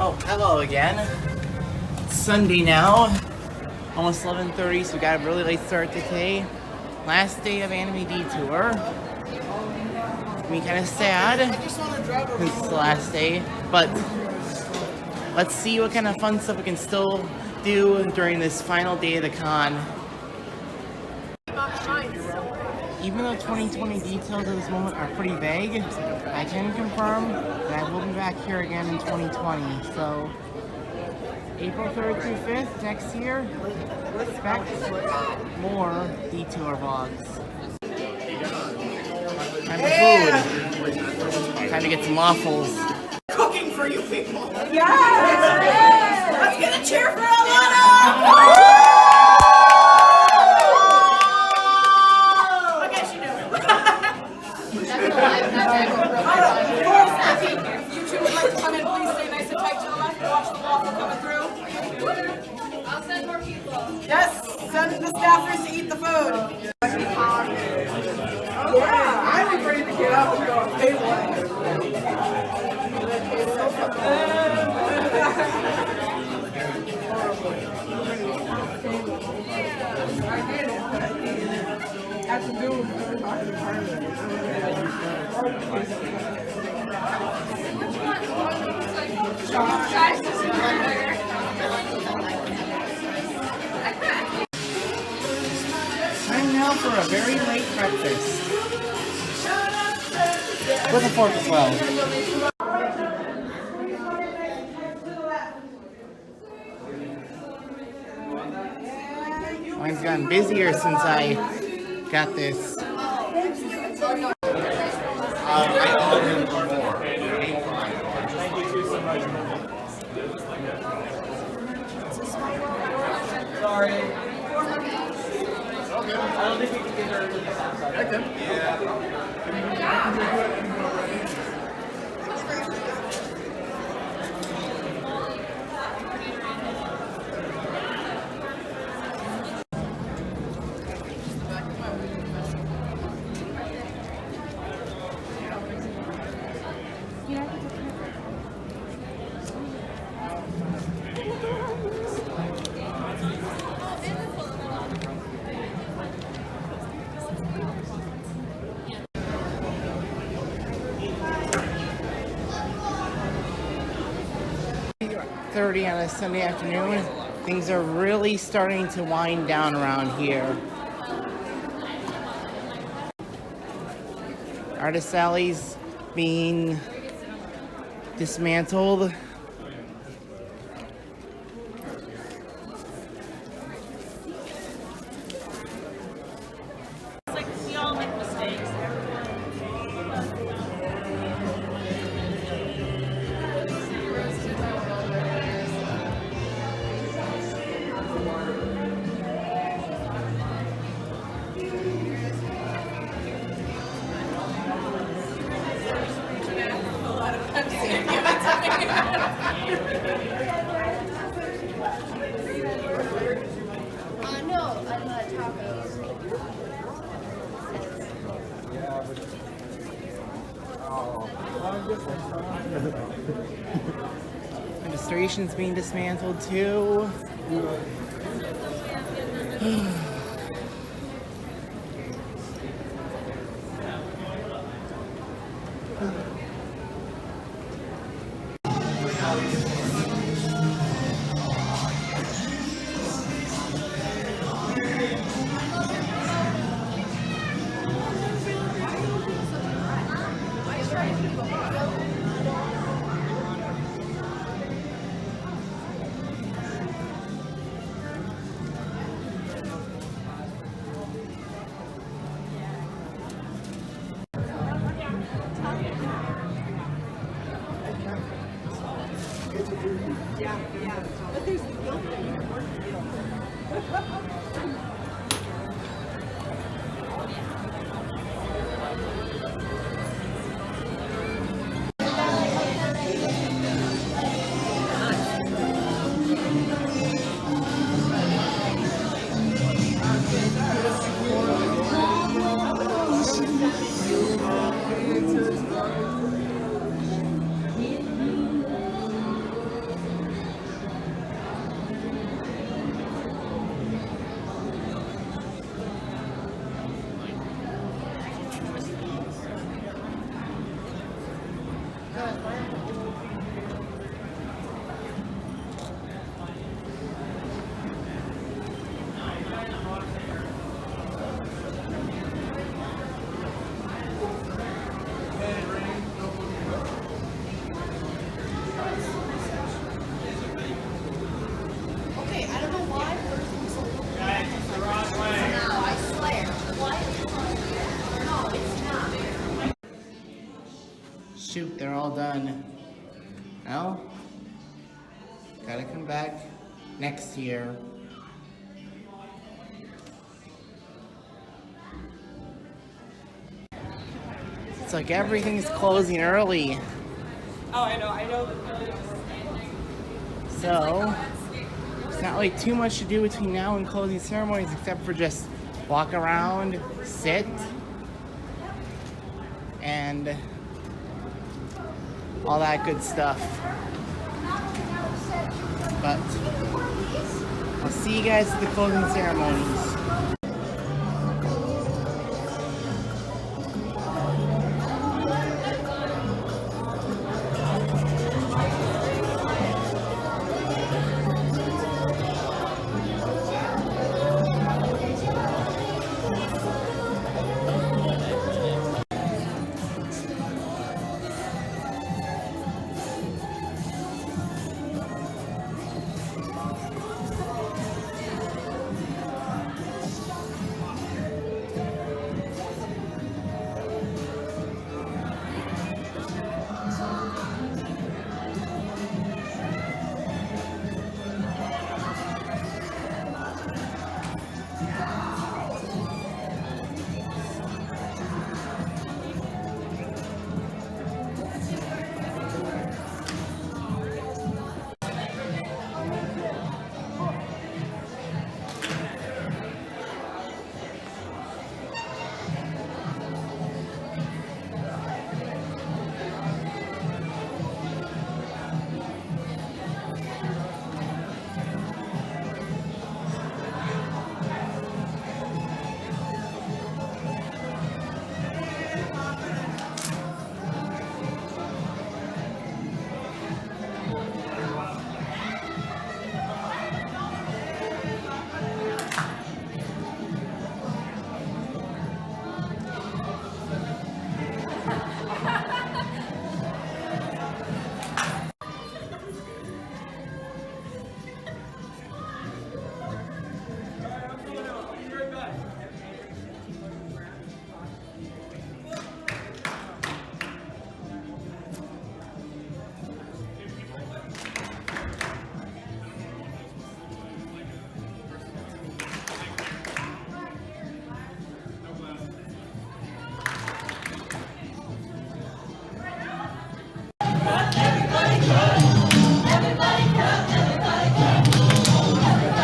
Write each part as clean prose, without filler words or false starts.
Oh, hello again. It's Sunday now, almost 11:30, so we got a really late start today. Last day of Anime Detour. Me kind of sad since it's the last day, but let's see what kind of fun stuff we can still do during this final day of the con. Even though 2020 details at this moment are pretty vague, I can confirm that I will be back here again in 2020. So, April 3rd through 5th next year, expect more Detour vlogs. Time for food. Time to get some waffles. Cooking for you people! Yes! Let's get a cheer for Alana! Yes, send the staffers to eat the food. Yeah, I was ready to get up and go pay one. Have to do with Time now for a very late breakfast. With a fork as well. Mine's gotten busier since I got this. Sorry. I don't think we can get her to the outside. I can. On a Sunday afternoon, things are really starting to wind down around here. Artist Alley's being dismantled. It's like we all make mistakes. And the station's being dismantled too. But there's the guilt that you work the guilt. all done. Well, gotta come back next year. It's like everything's closing early. Oh, I know. So, it's not like too much to do between now and closing ceremonies except for just walk around, sit, and all that good stuff. But I'll see you guys at the closing ceremonies.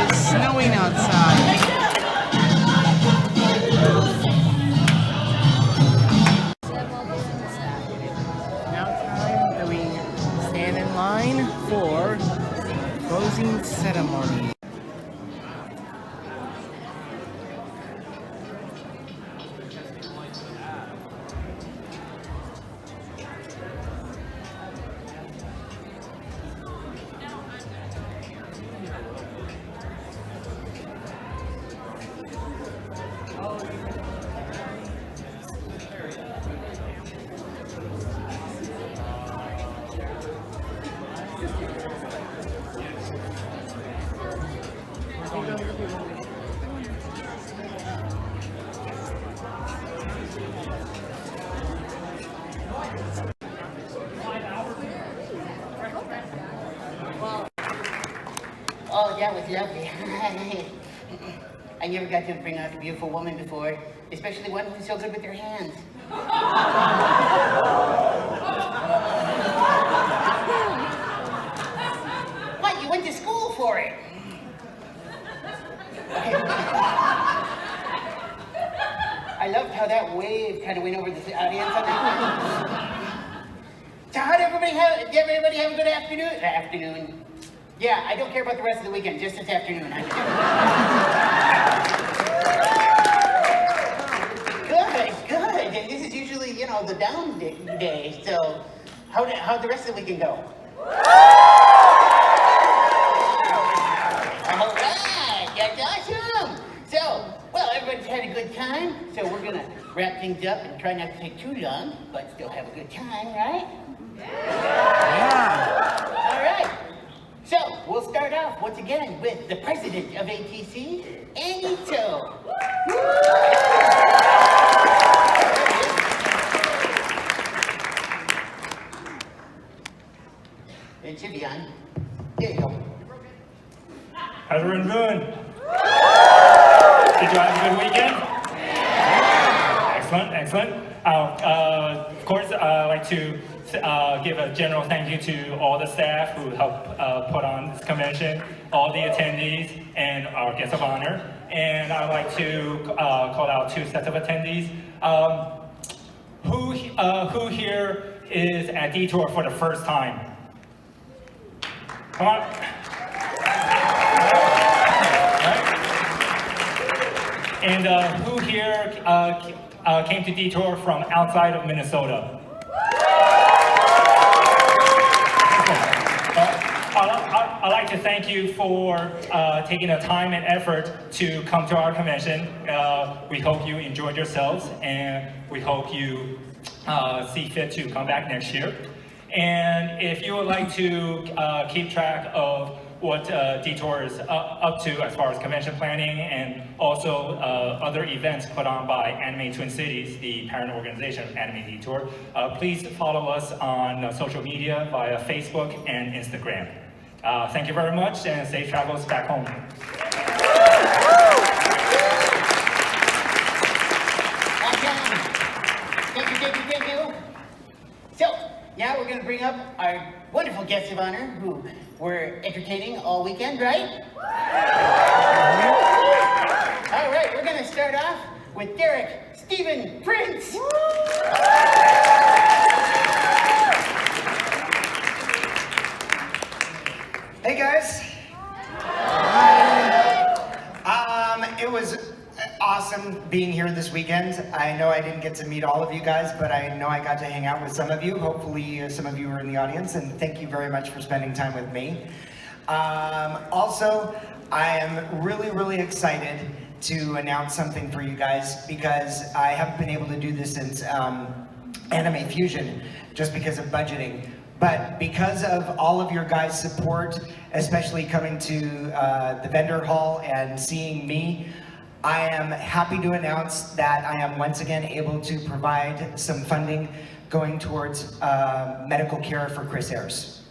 It's snowing outside. Now time that we stand in line for closing ceremony. Oh, that was lovely. I never got to bring out a beautiful woman before, especially one who's so good with her hands. What, you went to school for it? I loved how that wave kind of went over the audience. So how did everybody have a good afternoon? Yeah, I don't care about the rest of the weekend, just this afternoon. Good. And this is usually, the down day. So how'd the rest of the weekend go? All right, that's awesome. So, well, everybody's had a good time. So we're gonna wrap things up and try not to take too long, but still have a good time, right? Yeah. All right. So, we'll start off once again with the president of ATC, Anito. It should be on. There you go. How's everyone doing? Did you have a good weekend? Excellent, excellent. Of course, I'd like to give a general thank you to all the staff who helped put on this convention, all the attendees, and our guests of honor. And I'd like to call out 2 sets of attendees. Who here is at Detour for the first time? Come on. And who here came to Detour from outside of Minnesota? I'd like to thank you for taking the time and effort to come to our convention. We hope you enjoyed yourselves, and we hope you see fit to come back next year. And if you would like to keep track of what Detour is up to as far as convention planning and also other events put on by Anime Twin Cities, the parent organization of Anime Detour, please follow us on social media via Facebook and Instagram. Thank you very much, and safe travels back home. Thank you. So, now we're going to bring up our wonderful guests of honor who were entertaining all weekend, right? All right, we're going to start off with Derek Stephen Prince. Hey guys. It was awesome being here this weekend. I know I didn't get to meet all of you guys, but I know I got to hang out with some of you. Hopefully some of you were in the audience, and thank you very much for spending time with me. Also, I am really excited to announce something for you guys, because I haven't been able to do this since Anime Fusion, just because of budgeting. But because of all of your guys' support, especially coming to the vendor hall and seeing me, I am happy to announce that I am once again able to provide some funding going towards medical care for Chris Ayers.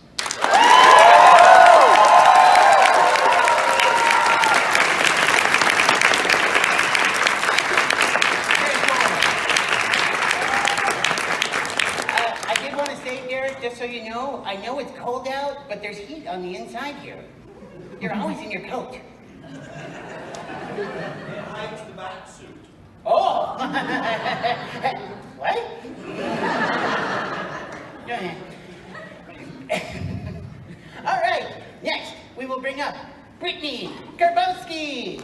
Just so you know, I know it's cold out, but there's heat on the inside here. You're always in your coat. It hides the bat suit. Oh! What? All right, next we will bring up Brittany Garbowski.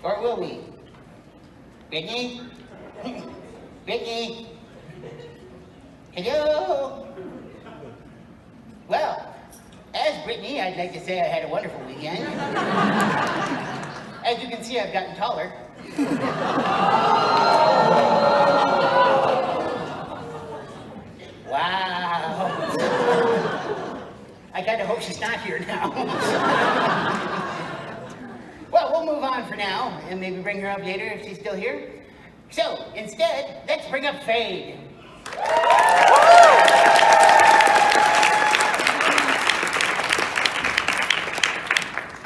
Or will we? Brittany? Brittany? Hello? Well, as Brittany, I'd like to say I had a wonderful weekend. As you can see, I've gotten taller. Wow. I kind of hope she's not here now. Well, we'll move on for now, and maybe bring her up later if she's still here. So, instead, let's bring up Fade.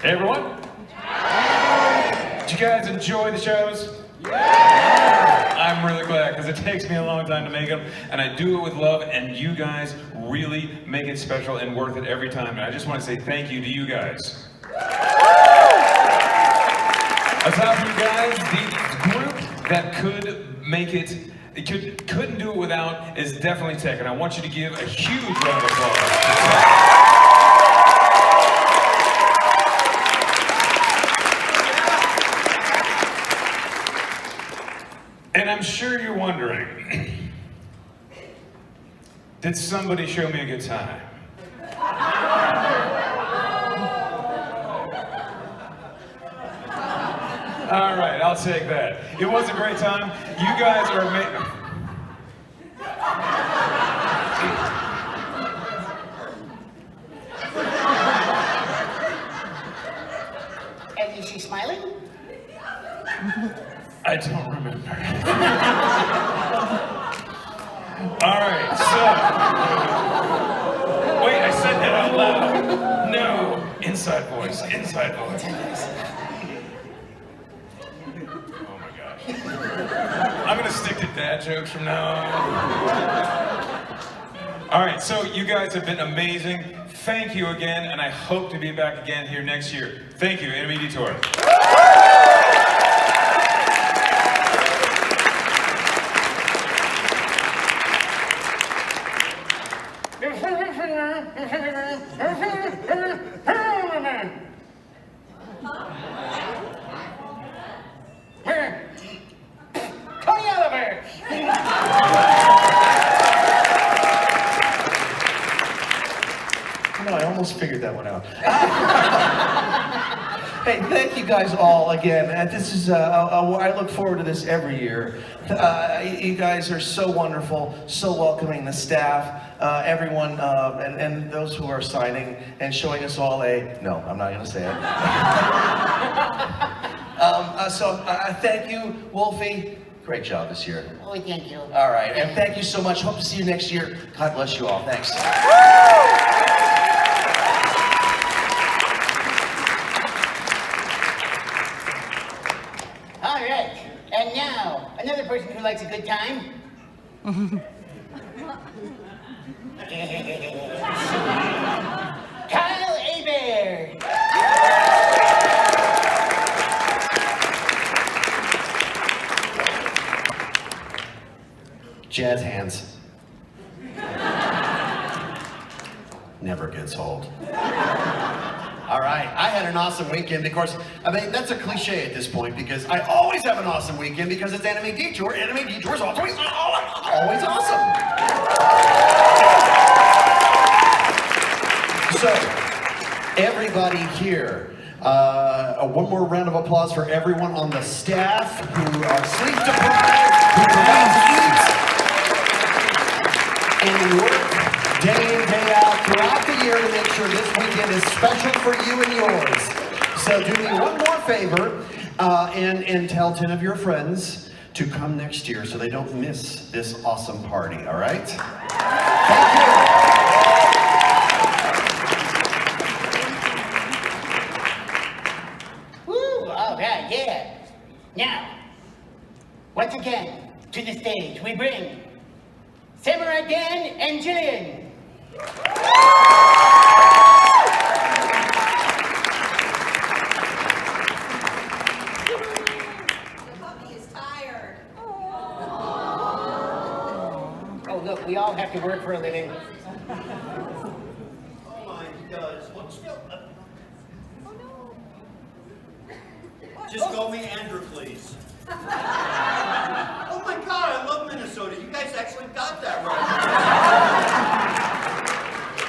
Hey, everyone. Did you guys enjoy the shows? Yeah! I'm really glad, because it takes me a long time to make them, and I do it with love, and you guys really make it special and worth it every time. And I just want to say thank you to you guys. Aside from you guys, the group that could make it, couldn't do it without, is definitely Tech, and I want you to give a huge round of applause. And I'm sure you're wondering, did somebody show me a good time? All right, I'll take that. It was a great time. You guys are amazing. And is she smiling? I don't remember. All right, so. Wait, I said that out loud. No, inside voice, inside voice. Oh my gosh. I'm gonna stick to dad jokes from now on. All right, so you guys have been amazing. Thank you again, and I hope to be back again here next year. Thank you, Anime Detour. No, I almost figured that one out. Hey, thank you guys all again. This is I look forward to this every year. You guys are so wonderful, so welcoming. The staff, everyone, and those who are signing and showing us all a. No, I'm not going to say it. Thank you, Wolfie. Great job this year. Oh, thank you. All right, and thank you so much. Hope to see you next year. God bless you all. Thanks. All right, and now, another person who likes a good time. Kyle Aber. Jazz hands. Never gets old. All right, I had an awesome weekend. Of course, I mean, that's a cliche at this point because I always have an awesome weekend because it's Anime Detour. Anime Detour is always awesome. So, everybody here, one more round of applause for everyone on the staff who are sleep deprived, who provide heat, and work day in, day out throughout the year to make sure this weekend is special for you and yours. So do me one more favor and tell 10 of your friends to come next year so they don't miss this awesome party, all right? Thank you. Woo, all right, yeah. Now, once again, to the stage we bring Samurai Dan and Jillian. Oh, look, we all have to work for a living. Oh my God, what's still? Oh no. Just call me Andrew, please. Oh my God, I love Minnesota. You guys actually got that right.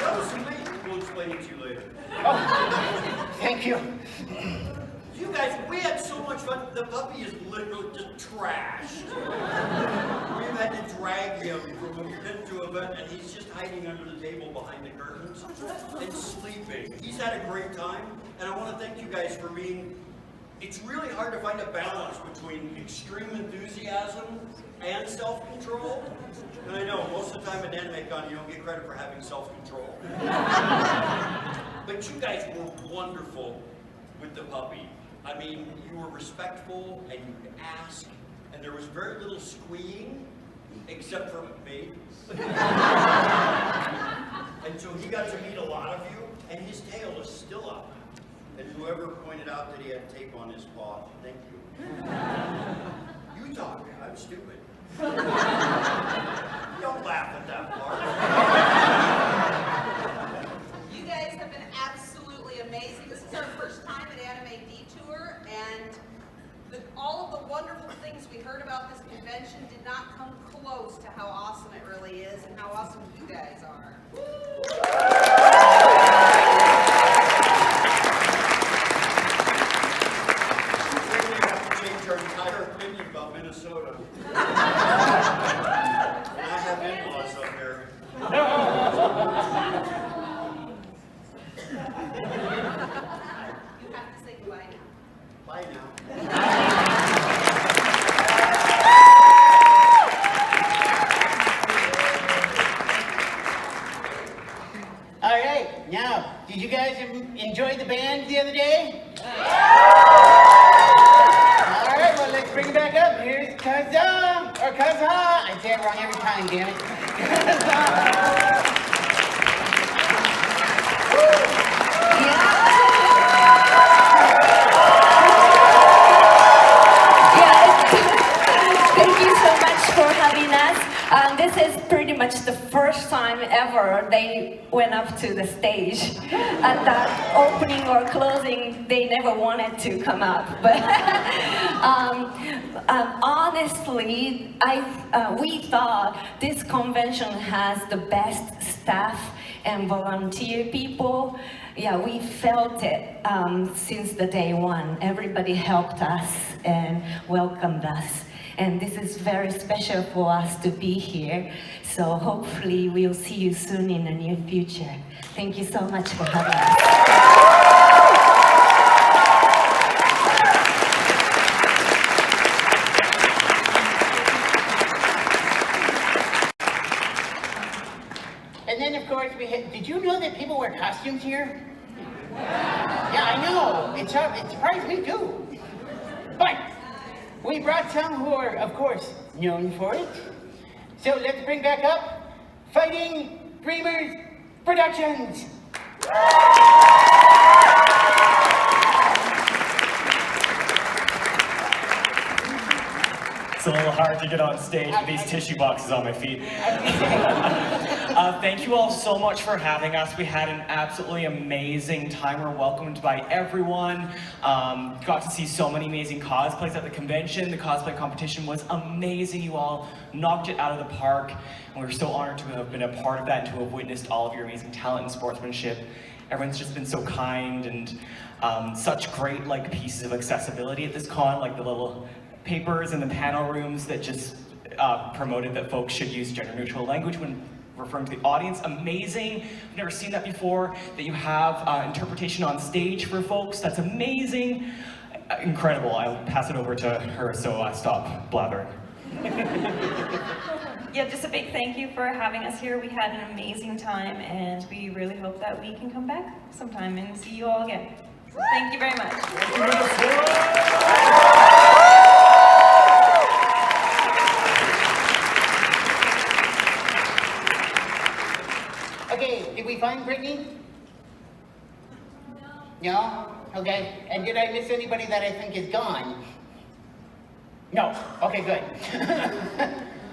That was sweet. We'll explain it to you later. Oh, thank you. You guys, we had so much fun. The puppy is literally just trashed. We've had to drag him from event to event, and he's just hiding under the table behind the curtains and sleeping. He's had a great time, and I want to thank you guys for being. It's really hard to find a balance between extreme enthusiasm and self-control. And I know most of the time at AnimeCon you don't get credit for having self-control. But you guys were wonderful with the puppy. I mean, you were respectful and you could ask, and there was very little squeeing, except for me. And so he got to meet a lot of you, and his tail is still up. And whoever pointed out that he had tape on his paw, thank you. You talk, I'm stupid. Don't laugh at that part. You guys have been absolutely amazing. This is our first time at Anime Detour, and all of the wonderful things we heard about this convention did not come close to how awesome it really is and how awesome you guys are. Our entire opinion about Minnesota. And I have in-laws up here. You have to say goodbye now. Bye now. Chris Kaza, or Kaza. I say it wrong every time, damn it. Thank you so much for having us. This is pretty much the first time ever they went up to the stage. At that opening or closing, they never wanted to come up. But honestly, we thought this convention has the best staff and volunteer people. Yeah, we felt it since the day one. Everybody helped us and welcomed us. And this is very special for us to be here. So hopefully we'll see you soon in the near future. Thank you so much for having us. And then, of course, did you know that people wear costumes here? Yeah, I know. It surprised me, too. But we brought some who are, of course, known for it. So let's bring back up Fighting Dreamers Productions. It's a little hard to get on stage with these tissue boxes on my feet. Thank you all so much for having us. We had an absolutely amazing time. We're welcomed by everyone. Got to see so many amazing cosplays at the convention. The cosplay competition was amazing. You all knocked it out of the park. And we're so honored to have been a part of that and to have witnessed all of your amazing talent and sportsmanship. Everyone's just been so kind and such great pieces of accessibility at this con, like the little papers in the panel rooms that just promoted that folks should use gender-neutral language when referring to the audience. Amazing. I've never seen that before, that you have interpretation on stage for folks. That's amazing. Incredible. I'll pass it over to her, so I stop blabbering. Yeah, just a big thank you for having us here. We had an amazing time, and we really hope that we can come back sometime and see you all again. So thank you very much. Okay, did we find Brittany? No? Okay. And did I miss anybody that I think is gone? No. Okay, good.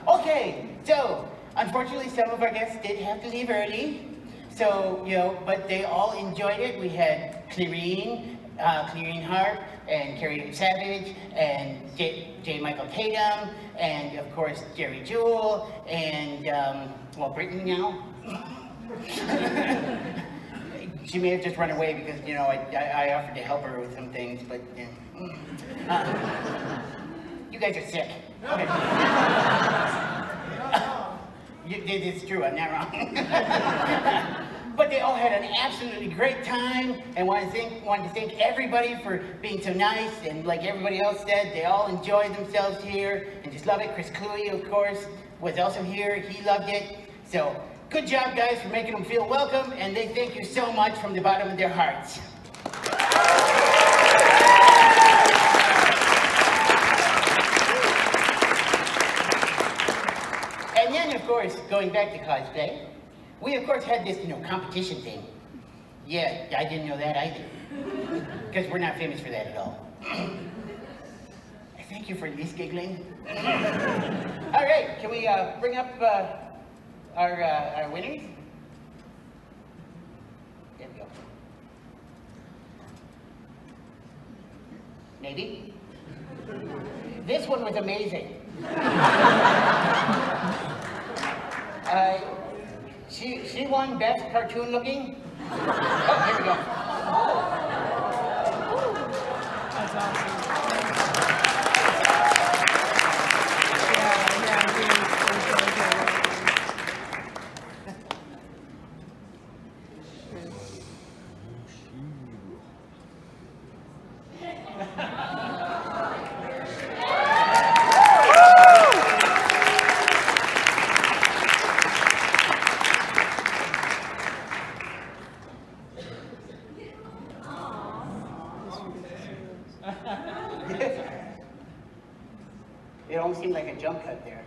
Okay, so unfortunately some of our guests did have to leave early. So, but they all enjoyed it. We had Clarine Harp, and Carrie Savage, and J. Michael Tatum, and of course Jerry Jewell, and Brittany now. She may have just run away because, I offered to help her with some things, but you guys are sick. Okay. It's true, I'm not wrong. But they all had an absolutely great time, and wanted to thank everybody for being so nice, and like everybody else said, they all enjoyed themselves here and just love it. Chris Cluey, of course, was also here. He loved it. So good job, guys, for making them feel welcome, and they thank you so much from the bottom of their hearts. And then, of course, going back to cosplay, we, of course, had this, competition thing. Yeah, I didn't know that either. Because we're not famous for that at all. Thank you for at least giggling. All right, can we bring up our winners? There we go. Maybe? This one was amazing. She won Best Cartoon Looking. Oh, here we go. That's awesome. almost seemed like a jump cut there.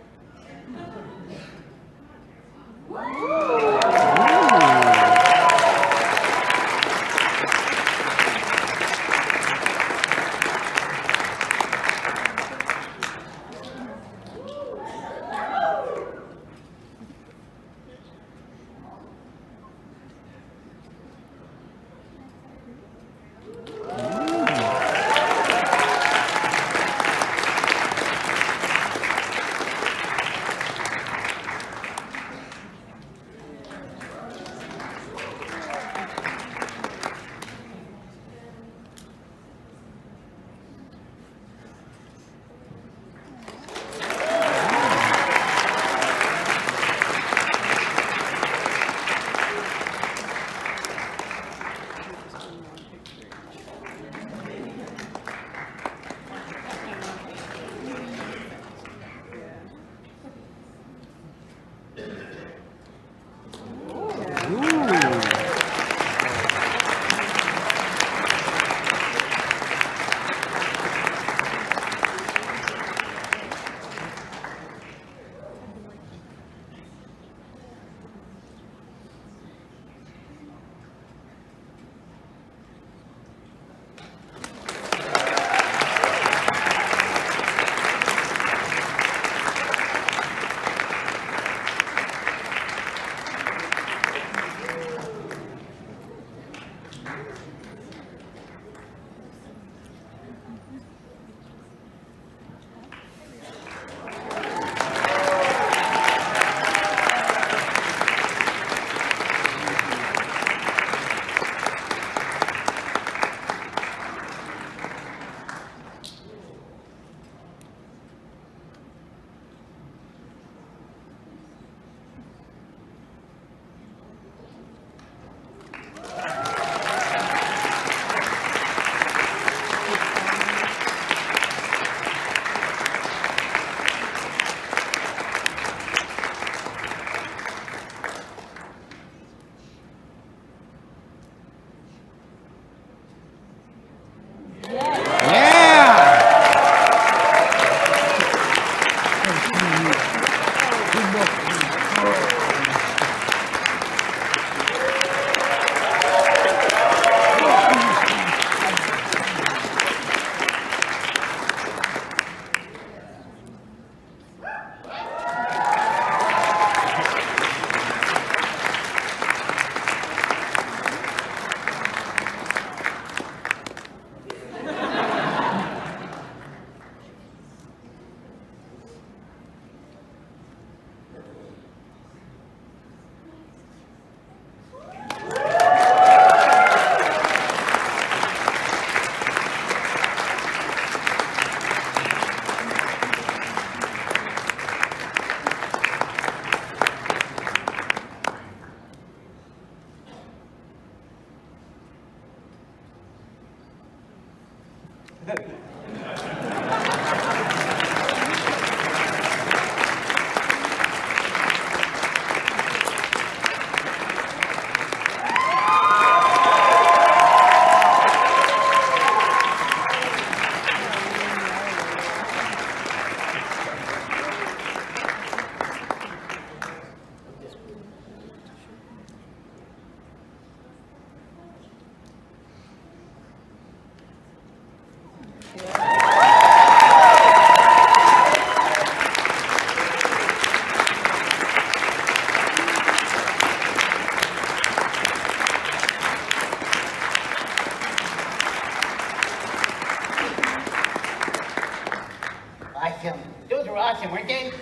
Awesome. Those were awesome, weren't they? If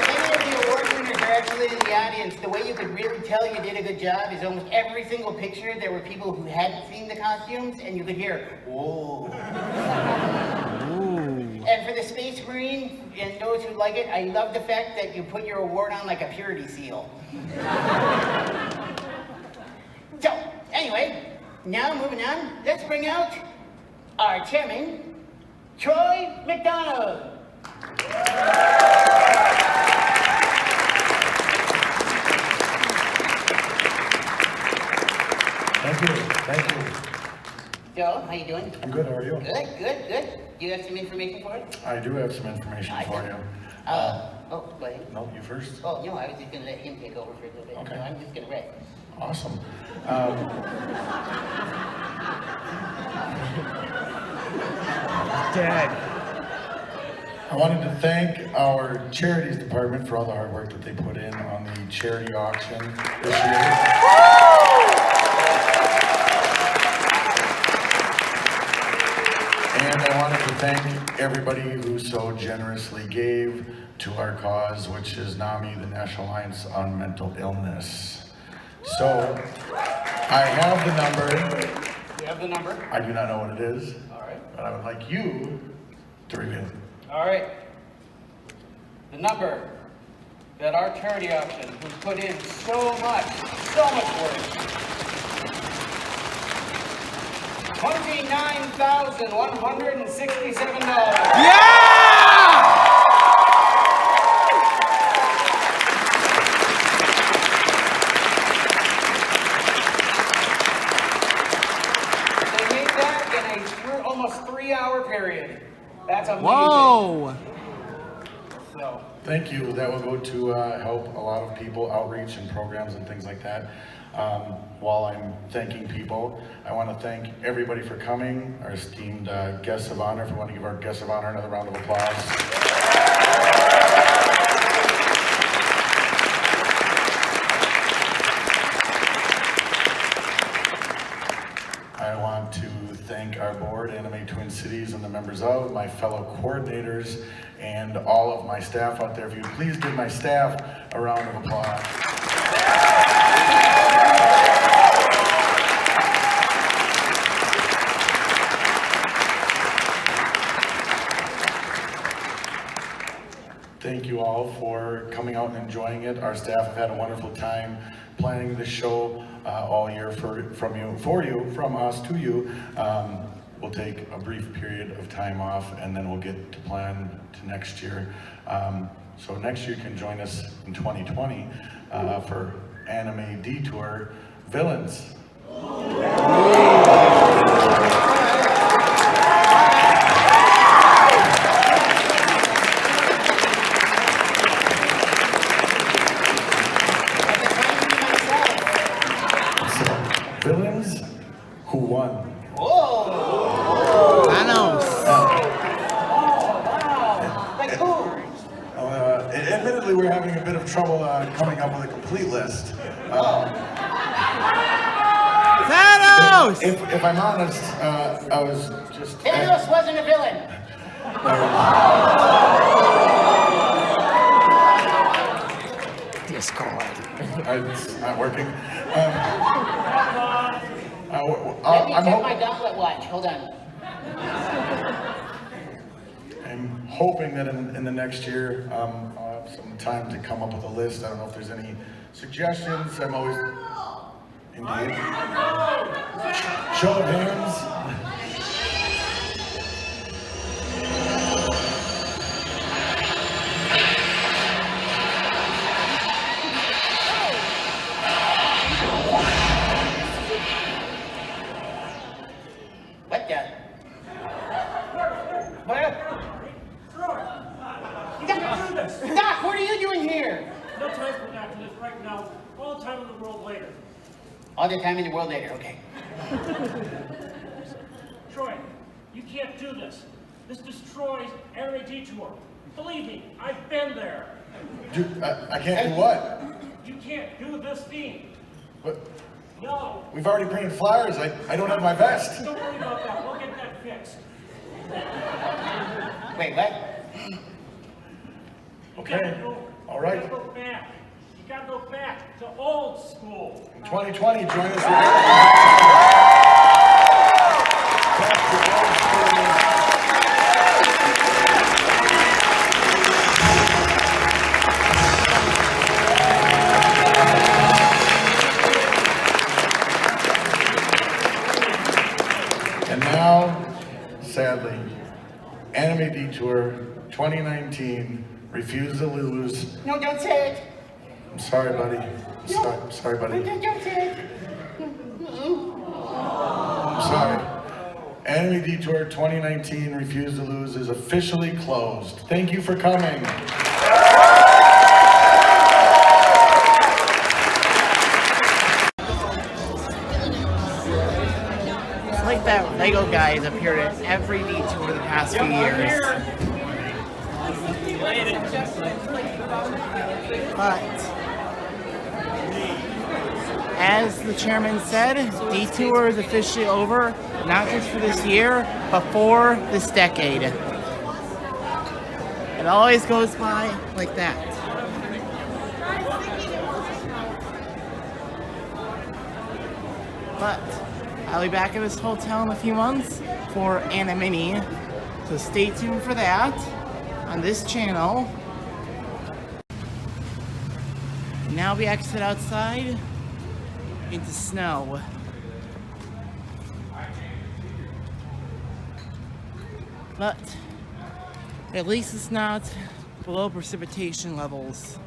any of the award winners are actually in the audience, the way you could really tell you did a good job is almost every single picture there were people who hadn't seen the costumes, and you could hear, whoa. And for the Space Marine and those who like it, I love the fact that you put your award on like a purity seal. So, anyway, now moving on, let's bring out our chairman, Troy McDonald. Thank you, thank you. Joe, how you doing? I'm good, how are you? Good. Do you have some information for us? I do have some information for you. Go ahead. No, you first. Oh, no, I was just gonna let him take over for a little bit. Okay. So I'm just gonna rest. Awesome. Dad. I wanted to thank our charities department for all the hard work that they put in on the charity auction this year. And I wanted to thank everybody who so generously gave to our cause, which is NAMI, the National Alliance on Mental Illness. So, I have the number. You have the number? I do not know what it is. All right. But I would like you to reveal it. All right. The number that our charity auction, who put in so much work. $29,167. They made that in a almost 3-hour period. That's amazing. Whoa! So, Thank you. That will go to help a lot of people, outreach and programs and things like that. While I'm thanking people, I want to thank everybody for coming, our esteemed guests of honor. If we want to give our guests of honor another round of applause. I want to thank our board, Anime Twin Cities, and the members of, my fellow coordinators, and all of my staff out there. If you would please give my staff a round of applause. Thank you all for coming out and enjoying it. Our staff have had a wonderful time planning this show all year from us to you. We'll take a brief period of time off and then we'll get to plan to next year. So next year you can join us in 2020 for Anime Detour Villains. Villains who won. like who? Admittedly, we're having a bit of trouble coming up with a complete list. Thanos! If I'm honest, I was just... Thanos wasn't a villain. Discord. It's not working. Let me check my gauntlet watch. Hold on. I'm hoping that in the next year, I'll have some time to come up with a list. I don't know if there's any suggestions. I'm always... Indeed. Show of hands. What the? What? Doc, what are you doing here? No time for that to this right now. All the time in the world later. All the time in the world later, okay. Troy, you can't do this. This destroys Anime Detour. Believe me, I've been there. I can't do what? You can't do this theme. What? No. We've already printed flyers. I don't have my vest. Don't worry about that. We'll get that fixed. Wait, what? Okay. All right. You gotta go back. You gotta go back to old school. In 2020, join us for And now, sadly, Anime Detour 2019 refused to lose. No, don't say it. I'm sorry, buddy. Sorry, buddy. Don't say it. I'm sorry. Anime Detour 2019 Refuse to Lose is officially closed. Thank you for coming. It's like that Lego guy has appeared at every Detour the past few years. But as the chairman said, Detour is officially over, not just for this year, but for this decade. It always goes by like that. But I'll be back at this hotel in a few months for Anime, so stay tuned for that on this channel. Now we exit outside into snow. But at least it's not below precipitation levels.